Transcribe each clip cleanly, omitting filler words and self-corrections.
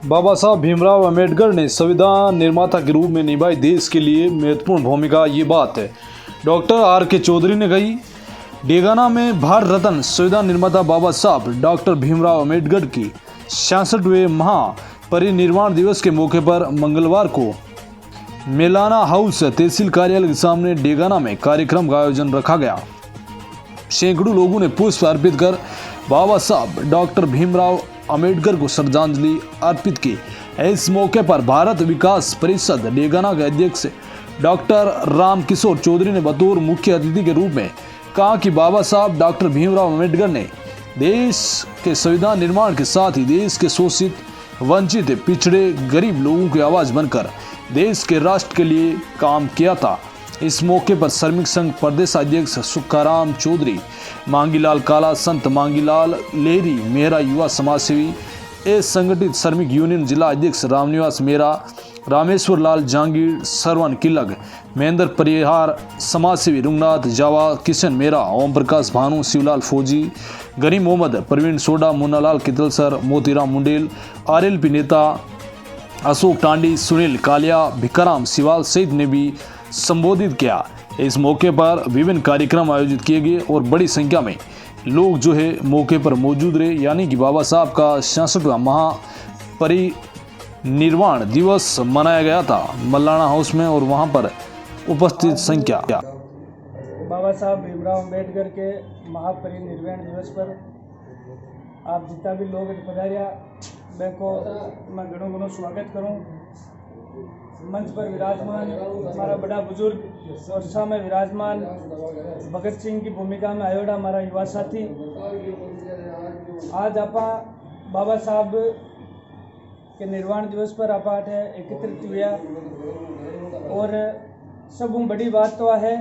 बाबा साहब भीमराव अंबेडकर ने संविधान निर्माता के रूप में निभाई देश के लिए महत्वपूर्ण भूमिका, ये बात है डॉक्टर आर के चौधरी ने कही। डेगाना में भारत रत्न संविधान निर्माता बाबा साहब डॉक्टर भीमराव अंबेडकर की 66वें महापरिनिर्वाण दिवस के मौके पर मंगलवार को मेलाना हाउस तहसील कार्यालय के सामने डेगाना में कार्यक्रम का आयोजन रखा गया। सैकड़ों लोगों ने पुष्प अर्पित कर बाबा साहब डॉक्टर भीमराव अंबेडकर को श्रद्धांजलि अर्पित की। इस मौके पर भारत विकास परिषद डेगाना के अध्यक्ष डॉक्टर रामकिशोर चौधरी ने बतौर मुख्य अतिथि के रूप में कहा कि बाबा साहब डॉक्टर भीमराव अंबेडकर ने देश के संविधान निर्माण के साथ ही देश के शोषित, वंचित, पिछड़े, गरीब लोगों की आवाज बनकर देश के राष्ट्र के लिए काम किया था। इस मौके पर श्रमिक संघ प्रदेश अध्यक्ष सुक्काराम चौधरी, मांगीलाल काला, संत मांगीलाल लेहरी मेहरा, युवा समाजसेवी संगठित श्रमिक यूनियन जिला अध्यक्ष रामनिवास मेहरा, रामेश्वर लाल जहांगीर, सरवन किलक, महेंद्र परिहार, समाजसेवी रुंगनाथ जावा, किशन मेहरा, ओम प्रकाश भानु, शिवलाल फौजी, गनी मोहम्मद, प्रवीण सोडा, मुन्नालाल कितलसर, मोतीराम मुंडेल, आरएलपी नेता अशोक टांडी, सुनील कालिया, भिकाराम सिवाल सहित ने भी संबोधित किया। इस मौके पर विभिन्न कार्यक्रम आयोजित किए गए और बड़ी संख्या में लोग मौके पर मौजूद रहे। यानी कि बाबा साहब का 66वां महापरिनिर्वाण दिवस मनाया गया था मल्लाना हाउस में, और वहां पर उपस्थित संख्या बाबा साहब भीमराव अंबेडकर के महापरिनिर्वाण दिवस पर आप जितना भी लोग पधारिया मैं घणो स्वागत करूं। मंच पर विराजमान हमारा बड़ा बुजुर्ग और सामने विराजमान भगत सिंह की भूमिका में आयोड़ा हमारा युवा साथी, आज आप बाबा साहब के निर्वाण दिवस पर आप एकत्रित हुआ। और सब बड़ी बात तो है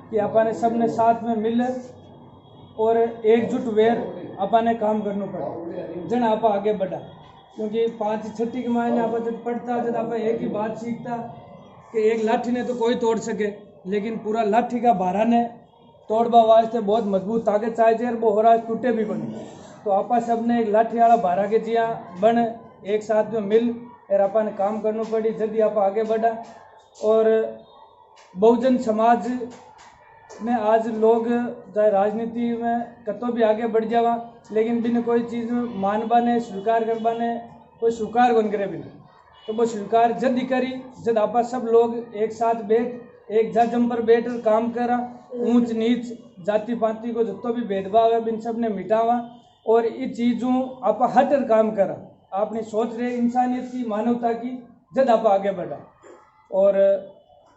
कि आपने सब ने साथ में मिल और एकजुट वेर आपने काम करना पड़ा, जन आप आगे बढ़ा। क्योंकि 5-6 के मायने आप जब पढ़ता जब आप एक ही बात सीखता कि एक लाठी ने तो कोई तोड़ सके, लेकिन पूरा लाठी का भारा ने तोड़वा वास्ते बहुत मजबूत ताकत चाहिए और वो हो रहा टूटे भी बने। तो आप सब ने एक लाठी वाला भारा के जिया बन एक साथ में मिल और अपन काम करना पड़ी, जल्दी आप आगे बढ़ा। और बहुजन समाज में आज लोग चाहे राजनीति में कतो भी आगे बढ़ जावा, लेकिन बिन कोई चीज़ में मानबा ने स्वीकार करबा ने कोई स्वीकार कौन करे बिना, तो वो स्वीकार जद ही करी जब आप सब लोग एक साथ बैठ एक जम पर बैठ कर काम करा। ऊंच नीच जाति पाति को जितो भी भेदभाव है बिन सब ने मिटावा और ये चीज़ों आप हटकर काम करा। आपने सोच रहे इंसानियत की, मानवता की, जद आप आगे बढ़ा। और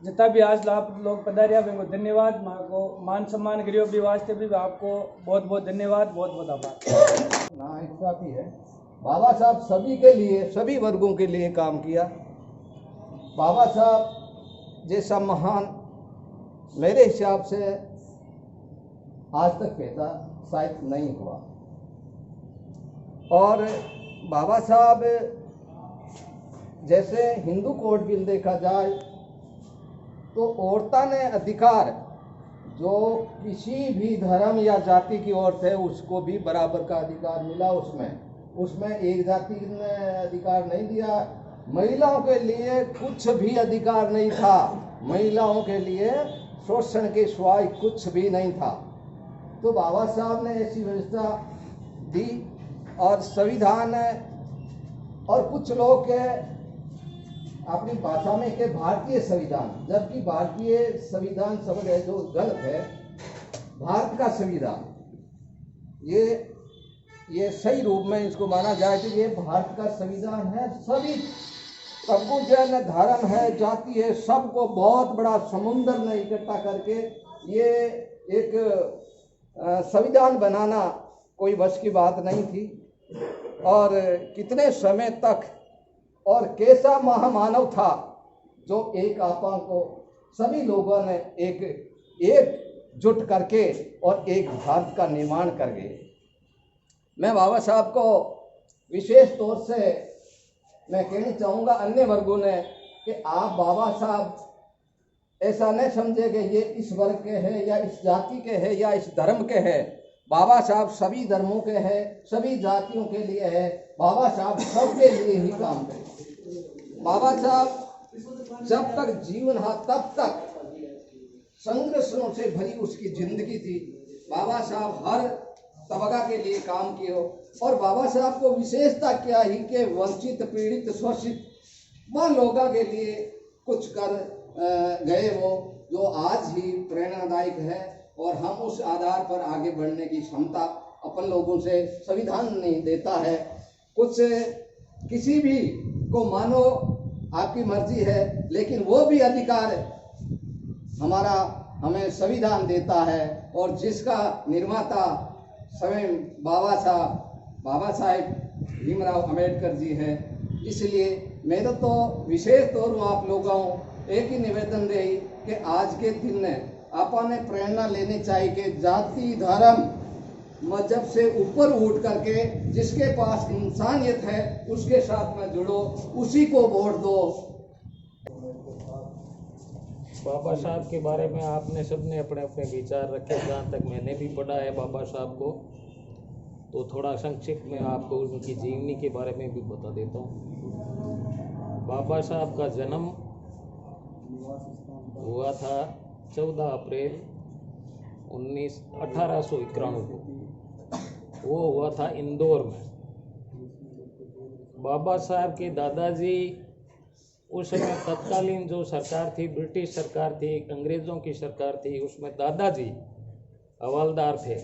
जितना भी आज आप लोग पधारिया उनको धन्यवाद, माँ को मान सम्मान करियो भी वास्ते भी आपको बहुत बहुत धन्यवाद, बहुत बहुत आभार। नाइंसाफी है। बाबा साहब सभी के लिए, सभी वर्गों के लिए काम किया। बाबा साहब जैसा महान मेरे हिसाब से आज तक पैदा शायद नहीं हुआ। और बाबा साहब जैसे हिंदू कोड बिल देखा जाए तो औरता ने अधिकार जो किसी भी धर्म या जाति की औरत है उसको भी बराबर का अधिकार मिला। उसमें एक जाति ने अधिकार नहीं दिया। महिलाओं के लिए कुछ भी अधिकार नहीं था, महिलाओं के लिए शोषण के सिवाय कुछ भी नहीं था। तो बाबा साहब ने ऐसी व्यवस्था दी। और संविधान और कुछ लोग के अपनी भाषा में के भारतीय संविधान, जबकि भारतीय संविधान शब्द है जो गलत है। भारत का संविधान ये सही रूप में इसको माना जाए तो ये भारत का संविधान है। सभी सबको जन धर्म है, जाति है, सबको बहुत बड़ा समुद्र में इकट्ठा करके ये एक संविधान बनाना कोई बस की बात नहीं थी। और कितने समय तक और कैसा महामानव था जो एक आपा को सभी लोगों ने एकजुट करके और एक भारत का निर्माण कर गए। मैं बाबा साहब को विशेष तौर से मैं कहना चाहूँगा अन्य वर्गों ने कि आप बाबा साहब ऐसा नहीं समझे कि ये इस वर्ग के हैं या इस जाति के हैं या इस धर्म के हैं। बाबा साहब सभी धर्मों के हैं, सभी जातियों के लिए है। बाबा साहब सबके लिए ही काम करे। बाबा साहब जब तक जीवन था तब तक संघर्षों से भरी उसकी जिंदगी थी। बाबा साहब हर तबका के लिए काम किए हो, और बाबा साहब को विशेषता क्या ही कि वंचित, पीड़ित, शोषित वह लोगों के लिए कुछ कर गए हो, जो आज ही प्रेरणादायक है। और हम उस आधार पर आगे बढ़ने की क्षमता अपन लोगों से संविधान नहीं देता है। कुछ किसी भी को मानो आपकी मर्जी है, लेकिन वो भी अधिकार हमें संविधान देता है, और जिसका निर्माता स्वयं बाबा साहेब भीमराव अम्बेडकर जी है। इसलिए मेरा तो विशेष तौर पर आप लोगों एक ही निवेदन रही कि आज के दिन अपन ने प्रेरणा लेनी चाहिए कि जाति, धर्म, मजहब से ऊपर उठ करके जिसके पास इंसानियत है उसके साथ में जुड़ो, उसी को वोट दो। बाबा साहब के बारे में आपने सबने अपने अपने विचार रखे। जहाँ तक मैंने भी पढ़ा है बाबा साहब को, तो थोड़ा संक्षिप्त में आपको उनकी जीवनी के बारे में भी बता देता हूँ। बाबा साहब का जन्म हुआ था 14 अप्रैल 1891 को। वो हुआ था इंदौर में। बाबा साहब के दादाजी उस समय तत्कालीन जो सरकार थी, ब्रिटिश सरकार थी, अंग्रेज़ों की सरकार थी, उसमें दादाजी हवलदार थे।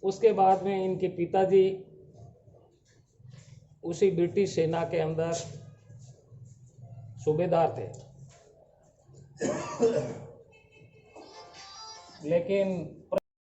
उसके बाद में इनके पिताजी उसी ब्रिटिश सेना के अंदर सूबेदार थे। लेकिन